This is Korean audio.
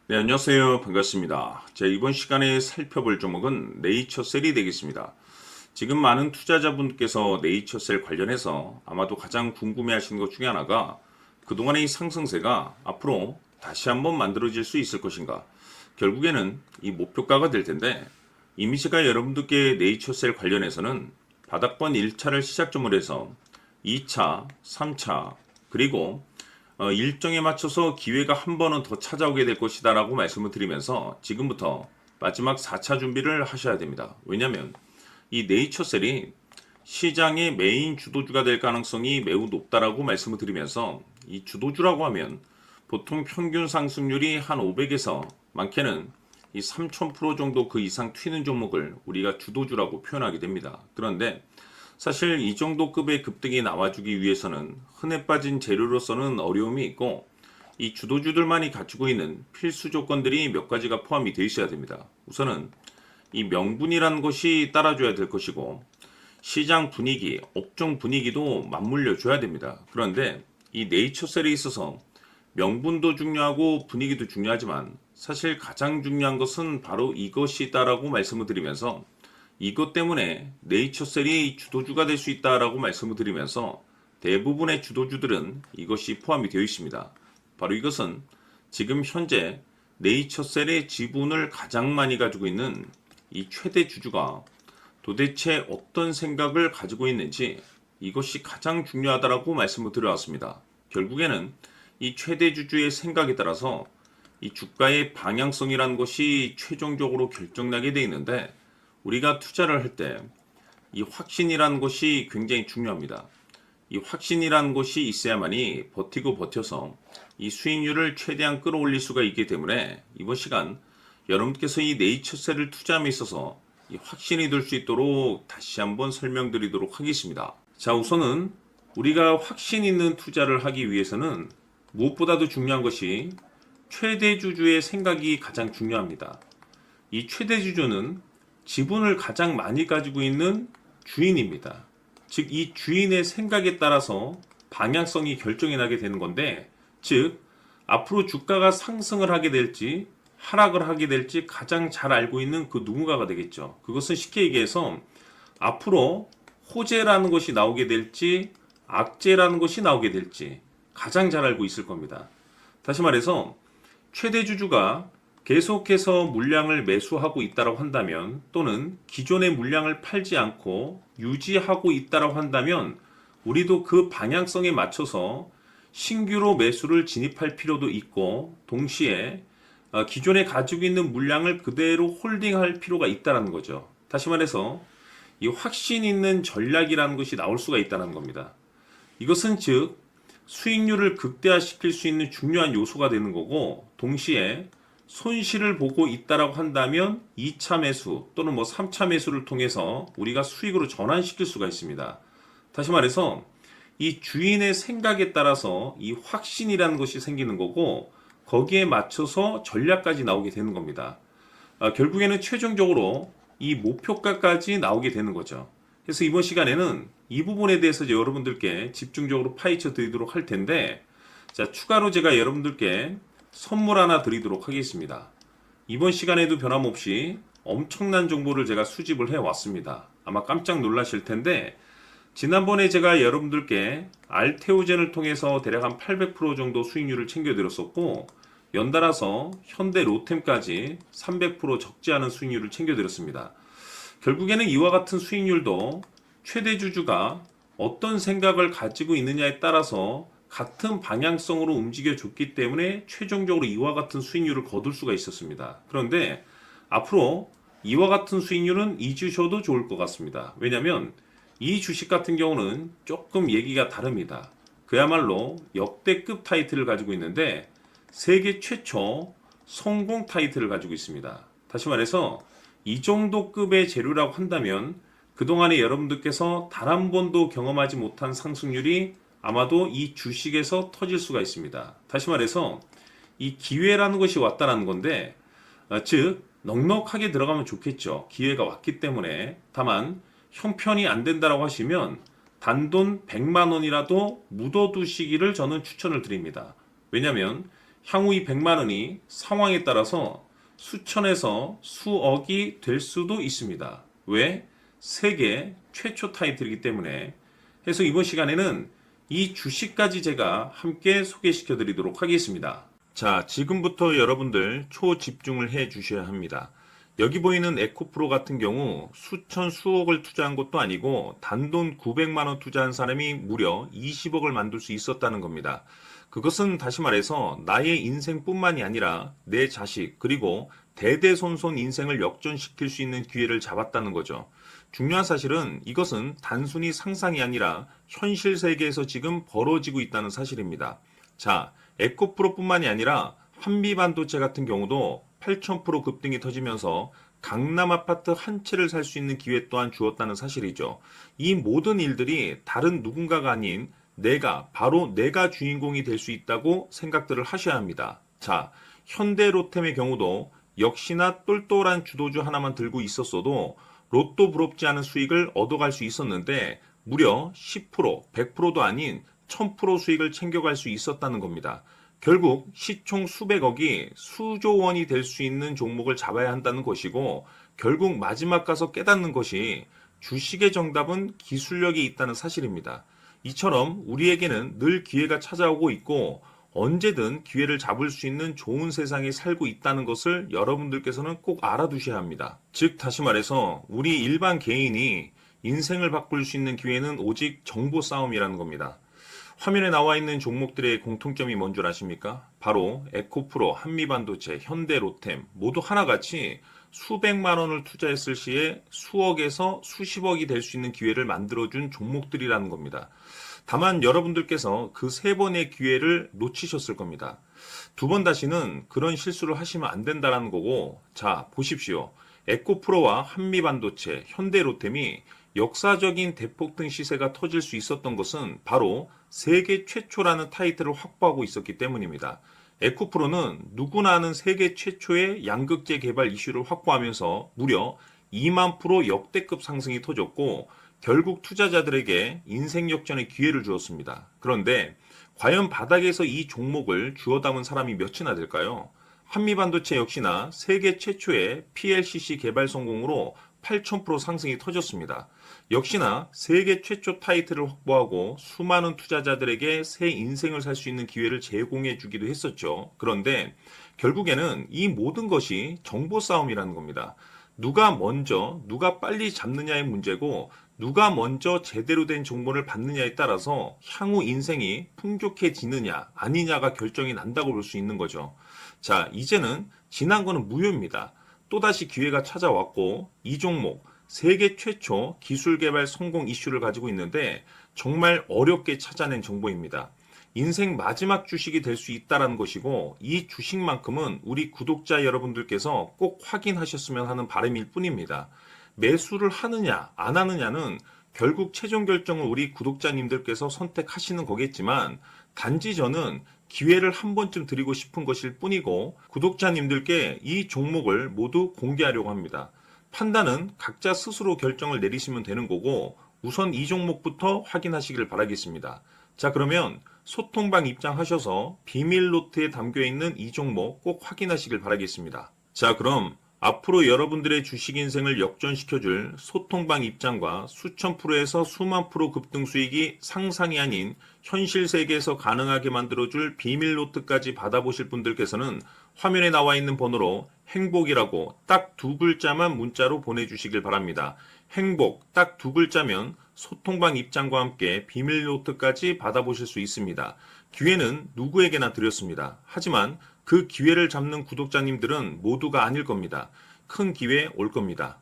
네, 안녕하세요. 반갑습니다. 자, 이번 시간에 살펴볼 종목은 네이처셀이 되겠습니다. 지금 많은 투자자분께서 네이처셀 관련해서 아마도 가장 궁금해 하시는 것 중에 하나가 그동안의 이 상승세가 앞으로 다시 한번 만들어질 수 있을 것인가. 결국에는 이 목표가가 될 텐데 이미 제가 여러분들께 네이처셀 관련해서는 바닥권 1차를 시작점으로 해서 2차, 3차, 그리고 일정에 맞춰서 기회가 한 번은 더 찾아오게 될 것이다 라고 말씀을 드리면서 지금부터 마지막 4차 준비를 하셔야 됩니다. 왜냐하면 이 네이처셀이 시장의 메인 주도주가 될 가능성이 매우 높다라고 말씀을 드리면서 이 주도주라고 하면 보통 평균 상승률이 한 500에서 많게는 이 3000% 정도 그 이상 튀는 종목을 우리가 주도주라고 표현하게 됩니다. 그런데 사실 이 정도 급의 급등이 나와주기 위해서는 흔해 빠진 재료로서는 어려움이 있고 이 주도주들만이 갖추고 있는 필수 조건들이 몇 가지가 포함이 되어 있어야 됩니다. 우선은 이 명분이라는 것이 따라줘야 될 것이고 시장 분위기, 업종 분위기도 맞물려 줘야 됩니다. 그런데 이 네이처셀에 있어서 명분도 중요하고 분위기도 중요하지만 사실 가장 중요한 것은 바로 이것이다라고 말씀을 드리면서 이것 때문에 네이처셀이 주도주가 될 수 있다라고 말씀을 드리면서 대부분의 주도주들은 이것이 포함이 되어 있습니다. 바로 이것은 지금 현재 네이처셀의 지분을 가장 많이 가지고 있는 이 최대 주주가 도대체 어떤 생각을 가지고 있는지 이것이 가장 중요하다라고 말씀을 드려왔습니다. 결국에는 이 최대 주주의 생각에 따라서 이 주가의 방향성이라는 것이 최종적으로 결정나게 되어 있는데 우리가 투자를 할 때 이 확신이라는 것이 굉장히 중요합니다. 이 확신이라는 것이 있어야만이 버티고 버텨서 이 수익률을 최대한 끌어올릴 수가 있기 때문에 이번 시간 여러분께서 이 네이처셀을 투자함에 있어서 이 확신이 될 수 있도록 다시 한번 설명드리도록 하겠습니다. 자, 우선은 우리가 확신 있는 투자를 하기 위해서는 무엇보다도 중요한 것이 최대 주주의 생각이 가장 중요합니다. 이 최대 주주는 지분을 가장 많이 가지고 있는 주인입니다. 즉, 이 주인의 생각에 따라서 방향성이 결정이 나게 되는 건데, 즉, 앞으로 주가가 상승을 하게 될지 하락을 하게 될지 가장 잘 알고 있는 그 누군가가 되겠죠. 그것은 쉽게 얘기해서 앞으로 호재라는 것이 나오게 될지 악재라는 것이 나오게 될지 가장 잘 알고 있을 겁니다. 다시 말해서 최대 주주가 계속해서 물량을 매수하고 있다고 한다면 또는 기존의 물량을 팔지 않고 유지하고 있다고 한다면 우리도 그 방향성에 맞춰서 신규로 매수를 진입할 필요도 있고 동시에 기존에 가지고 있는 물량을 그대로 홀딩할 필요가 있다는 거죠. 다시 말해서 이 확신 있는 전략이라는 것이 나올 수가 있다는 겁니다. 이것은 즉 수익률을 극대화시킬 수 있는 중요한 요소가 되는 거고 동시에 손실을 보고 있다라고 한다면 2차 매수 또는 3차 매수를 통해서 우리가 수익으로 전환시킬 수가 있습니다. 다시 말해서 이 주인의 생각에 따라서 이 확신이라는 것이 생기는 거고 거기에 맞춰서 전략까지 나오게 되는 겁니다. 결국에는 최종적으로 이 목표가까지 나오게 되는 거죠. 그래서 이번 시간에는 이 부분에 대해서 여러분들께 집중적으로 파헤쳐 드리도록 할 텐데 자, 추가로 제가 여러분들께 선물 하나 드리도록 하겠습니다. 이번 시간에도 변함없이 엄청난 정보를 제가 수집을 해왔습니다. 아마 깜짝 놀라실 텐데 지난번에 제가 여러분들께 알테오젠을 통해서 대략 한 800% 정도 수익률을 챙겨드렸었고 연달아서 현대 로템까지 300% 적지 않은 수익률을 챙겨드렸습니다. 결국에는 이와 같은 수익률도 최대 주주가 어떤 생각을 가지고 있느냐에 따라서 같은 방향성으로 움직여 줬기 때문에 최종적으로 이와 같은 수익률을 거둘 수가 있었습니다. 그런데 앞으로 이와 같은 수익률은 잊으셔도 좋을 것 같습니다. 왜냐하면 이 주식 같은 경우는 조금 얘기가 다릅니다. 그야말로 역대급 타이틀을 가지고 있는데 세계 최초 성공 타이틀을 가지고 있습니다. 다시 말해서 이 정도 급의 재료라고 한다면 그동안에 여러분들께서 단 한 번도 경험하지 못한 상승률이 아마도 이 주식에서 터질 수가 있습니다. 다시 말해서 이 기회라는 것이 왔다는 건데 즉 넉넉하게 들어가면 좋겠죠. 기회가 왔기 때문에. 다만 형편이 안 된다고 하시면 단돈 100만 원이라도 묻어두시기를 저는 추천을 드립니다. 왜냐하면 향후 이 100만 원이 상황에 따라서 수천에서 수억이 될 수도 있습니다. 왜? 세계 최초 타이틀이기 때문에. 해서 이번 시간에는 이 주식까지 제가 함께 소개시켜 드리도록 하겠습니다. 자, 지금부터 여러분들 초집중을 해 주셔야 합니다. 여기 보이는 에코프로 같은 경우 수천 수억을 투자한 것도 아니고 단돈 900만 원 투자한 사람이 무려 20억을 만들 수 있었다는 겁니다. 그것은 다시 말해서 나의 인생뿐만이 아니라 내 자식 그리고 대대손손 인생을 역전시킬 수 있는 기회를 잡았다는 거죠. 중요한 사실은 이것은 단순히 상상이 아니라 현실 세계에서 지금 벌어지고 있다는 사실입니다. 자, 에코프로뿐만이 아니라 한미반도체 같은 경우도 8,000% 급등이 터지면서 강남 아파트 한 채를 살 수 있는 기회 또한 주었다는 사실이죠. 이 모든 일들이 다른 누군가가 아닌 바로 내가 주인공이 될 수 있다고 생각들을 하셔야 합니다. 자, 현대로템의 경우도 역시나 똘똘한 주도주 하나만 들고 있었어도 로또 부럽지 않은 수익을 얻어갈 수 있었는데 무려 10%, 100%도 아닌 1000% 수익을 챙겨갈 수 있었다는 겁니다. 결국 시총 수백억이 수조 원이 될 수 있는 종목을 잡아야 한다는 것이고 결국 마지막 가서 깨닫는 것이 주식의 정답은 기술력이 있다는 사실입니다. 이처럼 우리에게는 늘 기회가 찾아오고 있고 언제든 기회를 잡을 수 있는 좋은 세상에 살고 있다는 것을 여러분들께서는 꼭 알아두셔야 합니다. 즉 다시 말해서 우리 일반 개인이 인생을 바꿀 수 있는 기회는 오직 정보 싸움이라는 겁니다. 화면에 나와 있는 종목들의 공통점이 뭔 줄 아십니까? 바로 에코프로, 한미반도체, 현대로템 모두 하나같이 수백만 원을 투자했을 시에 수억에서 수십억이 될 수 있는 기회를 만들어준 종목들이라는 겁니다. 다만 여러분들께서 그 세 번의 기회를 놓치셨을 겁니다. 두 번 다시는 그런 실수를 하시면 안 된다는 거고, 자, 보십시오. 에코프로와 한미반도체, 현대로템이 역사적인 대폭등 시세가 터질 수 있었던 것은 바로 세계 최초라는 타이틀을 확보하고 있었기 때문입니다. 에코프로는 누구나 아는 세계 최초의 양극재 개발 이슈를 확보하면서 무려 2만 프로 역대급 상승이 터졌고 결국 투자자들에게 인생 역전의 기회를 주었습니다. 그런데 과연 바닥에서 이 종목을 주워 담은 사람이 몇이나 될까요? 한미반도체 역시나 세계 최초의 PLCC 개발 성공으로 8,000% 상승이 터졌습니다. 역시나 세계 최초 타이틀을 확보하고 수많은 투자자들에게 새 인생을 살 수 있는 기회를 제공해 주기도 했었죠. 그런데 결국에는 이 모든 것이 정보 싸움이라는 겁니다. 누가 먼저, 누가 빨리 잡느냐의 문제고 누가 먼저 제대로 된 정보를 받느냐에 따라서 향후 인생이 풍족해지느냐 아니냐가 결정이 난다고 볼 수 있는 거죠. 자, 이제는 지난 거는 무효입니다. 또다시 기회가 찾아왔고 이 종목 세계 최초 기술 개발 성공 이슈를 가지고 있는데 정말 어렵게 찾아낸 정보입니다. 인생 마지막 주식이 될 수 있다는 것이고 이 주식만큼은 우리 구독자 여러분들께서 꼭 확인하셨으면 하는 바람일 뿐입니다. 매수를 하느냐 안 하느냐는 결국 최종 결정을 우리 구독자님들께서 선택하시는 거겠지만 단지 저는 기회를 한 번쯤 드리고 싶은 것일 뿐이고 구독자님들께 이 종목을 모두 공개하려고 합니다. 판단은 각자 스스로 결정을 내리시면 되는 거고 우선 이 종목부터 확인하시길 바라겠습니다. 자, 그러면 소통방 입장하셔서 비밀 노트에 담겨 있는 이 종목 꼭 확인하시길 바라겠습니다. 자, 그럼 앞으로 여러분들의 주식 인생을 역전시켜줄 소통방 입장과 수천 프로에서 수만 프로 급등 수익이 상상이 아닌 현실 세계에서 가능하게 만들어줄 비밀 노트까지 받아보실 분들께서는 화면에 나와 있는 번호로 행복이라고 딱 두 글자만 문자로 보내주시길 바랍니다. 행복 딱 두 글자면 소통방 입장과 함께 비밀 노트까지 받아보실 수 있습니다. 기회는 누구에게나 드렸습니다. 하지만 그 기회를 잡는 구독자님들은 모두가 아닐 겁니다. 큰 기회 올 겁니다.